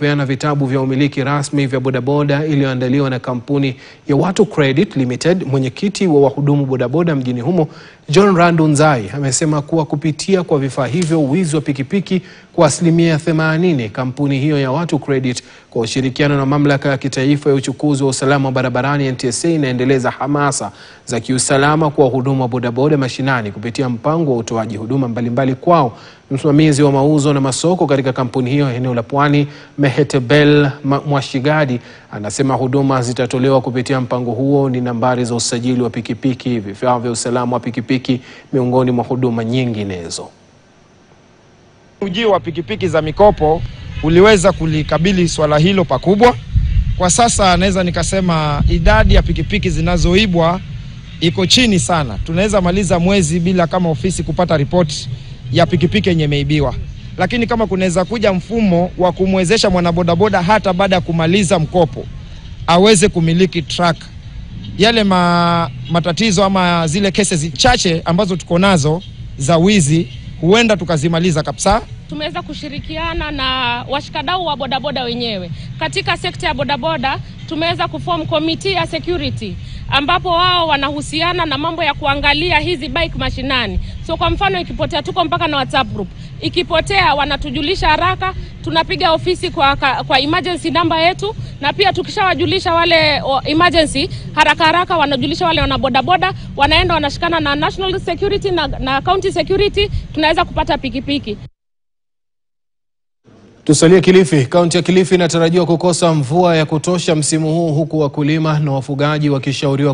kupeana vitabu vya umiliki rasmi vya bodaboda iliyoandaliwa na kampuni ya Watu Credit Limited, mwenyekiti wa wahudumu bodaboda mjini humo, John Randunzai, amesema kuwa kupitia kwa vifaa hivyo wizi wa pikipiki kwa 80%. Kampuni hiyo ya Watu Credit kwa ushirikiano na mamlaka ya kitaifa ya uchukuzi wa usalama barabarani NTSA inaendeleza hamasa za kiusalama kwa wahudumu wa bodaboda mashinani kupitia mpango wa utoaji huduma mbalimbali kwao. Msimamizi wa mauzo na masoko katika kampuni hiyo eneo la Pwani, Mehetebel Mwashigadi, anasema huduma zitatolewa kupitia mpango huo ni nambari za usajili wa pikipiki, vifaa vya usalama wa pikipiki, miongoni mwa huduma nyinginezo. Ujio wa pikipiki za mikopo uliweza kulikabili swala hilo pakubwa. Kwa sasa naweza nikasema idadi ya pikipiki zinazoibwa iko chini sana. Tunaweza maliza mwezi bila kama ofisi kupata ripoti ya pikipiki yenye imeibiwa. Lakini kama kunaweza kuja mfumo wa kumwezesha mwanabodaboda hata baada ya kumaliza mkopo aweze kumiliki truck, yale matatizo ama zile cases chache ambazo tuko nazo za wizi huenda tukazimaliza kabisa. Tumeweza kushirikiana na washikadau wa bodaboda wenyewe. Katika sekta ya bodaboda tumeweza kuform committee ya security ambapo wao wanahusiana na mambo ya kuangalia hizi bike mashinani. So kwa mfano ikipotea, tuko mpaka na WhatsApp group. Ikipotea wanatujulisha haraka, tunapiga ofisi kwa emergency number yetu, na pia tukishawajulisha wale emergency haraka wanajulisha wale wana bodaboda, wanaenda wanashikana na national security na county security, tunaweza kupata pikipiki. Tusalie Kilifi. Kaunti ya Kilifi inatarajiwa kukosa mvua ya kutosha msimu huu, huku wakulima na wafugaji wakishauriwa